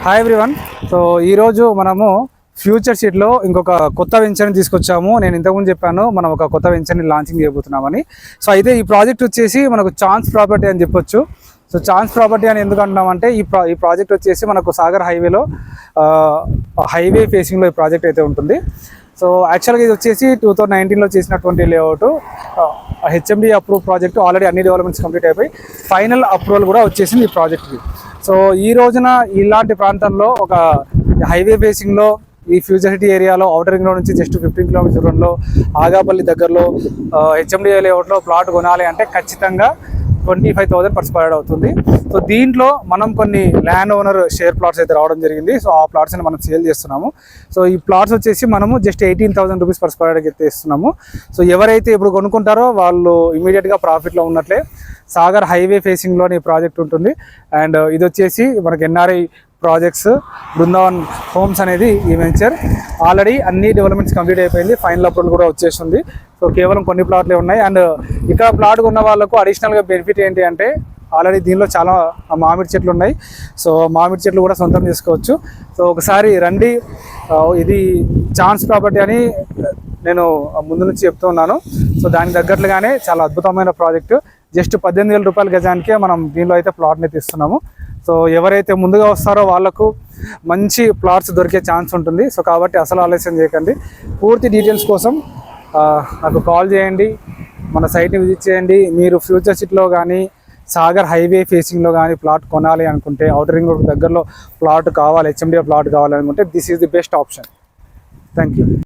Hi everyone. So ఈరోజు మనము future సిటీలో ఇంకొక కొత్త వెంచర్ని తీసుకొచ్చాము. నేను ఇంతకుముందు చెప్పాను మనం ఒక కొత్త వెంచర్ని లాంచింగ్ చేయబోతున్నామని. సో అయితే ఈ ప్రాజెక్ట్ వచ్చేసి మనకు ఛాన్స్ ప్రాపర్టీ అని చెప్పొచ్చు. సో ఛాన్స్ ప్రాపర్టీ అని ఎందుకు అంటున్నామంటే ఈ ప్రాజెక్ట్ వచ్చేసి మనకు సాగర్ హైవేలో హైవే ఫేసింగ్లో ఈ ప్రాజెక్ట్ అయితే ఉంటుంది. సో యాక్చువల్గా ఇది వచ్చేసి 2019లో చేసినటువంటి layout. HMD approve project. Already అన్ని డెవలప్మెంట్స్ కంప్లీట్ అయిపోయి ఫైనల్ అప్రూవల్ కూడా వచ్చేసింది ఈ ప్రాజెక్ట్కి. సో ఈ రోజున ఇలాంటి ప్రాంతంలో ఒక హైవే ఫేసింగ్లో ఈ ఫ్యూచర్ సిటీ ఏరియాలో ఔటర్ రింగ్ రోడ్ నుంచి జస్ట్ 15 కిలోమీటర్స్ దూరంలో ఆగాపల్లి దగ్గరలో హెచ్ఎండి లేఅవుట్లో ప్లాట్ కొనాలి అంటే ఖచ్చితంగా 25,000 per square అవుతుంది. సో దీంట్లో మనం కొన్ని ల్యాండ్ ఓనర్ షేర్ ప్లాట్స్ అయితే రావడం జరిగింది. సో ఆ ప్లాట్స్ని మనం సేల్ చేస్తున్నాము. సో ఈ ప్లాట్స్ వచ్చేసి మనము జస్ట్ 18,000 rupees per square అయితే ఇస్తున్నాము. సో ఎవరైతే ఇప్పుడు కొనుక్కుంటారో వాళ్ళు ఇమీడియట్గా ప్రాఫిట్లో ఉన్నట్లే. సాగర్ హైవే ఫేసింగ్లోని ప్రాజెక్ట్ ఉంటుంది. అండ్ ఇది వచ్చేసి మనకి ఎన్ఆర్ఐ ప్రాజెక్ట్స్ బృందావన్ హోమ్స్ అనేది ఈ వెంచర్. ఆల్రెడీ అన్ని డెవలప్మెంట్స్ కంప్లీట్ అయిపోయింది. ఫైనల్ అప్రూవల్ కూడా వచ్చేస్తుంది. సో కేవలం కొన్ని ప్లాట్లే ఉన్నాయి. అండ్ ఇక్కడ ప్లాట్ ఉన్న వాళ్ళకు అడిషనల్గా బెనిఫిట్ ఏంటి అంటే ఆల్రెడీ దీనిలో చాలా మామిడి చెట్లు ఉన్నాయి. సో మామిడి చెట్లు కూడా సొంతం చేసుకోవచ్చు. సో ఒకసారి రండి. ఇది ఛాన్స్ ప్రాపర్టీ అని నేను ముందు నుంచి చెప్తూ ఉన్నాను. సో దాని దగ్గరలుగానే చాలా అద్భుతమైన ప్రాజెక్టు. జస్ట్ 18,000 రూపాయల గజానికే మనం దీనిలో అయితే ప్లాట్ని తీస్తున్నాము. సో ఎవరైతే ముందుగా వస్తారో వాళ్ళకు మంచి ప్లాట్స్ దొరికే ఛాన్స్ ఉంటుంది. సో కాబట్టి అసలు ఆలస్యం చేయకండి. పూర్తి డీటెయిల్స్ కోసం నాకు కాల్ చేయండి, మన సైట్ని విజిట్ చేయండి. మీరు ఫ్యూచర్ సిటీలో కానీ సాగర్ హైవే ఫేసింగ్లో కానీ ప్లాట్ కొనాలి అనుకుంటే, ఔటర్ రింగ్ రోడ్ దగ్గరలో ప్లాట్ కావాలి, హెచ్ఎండి ప్లాట్ కావాలి అనుకుంటే this is the best option. Thank you.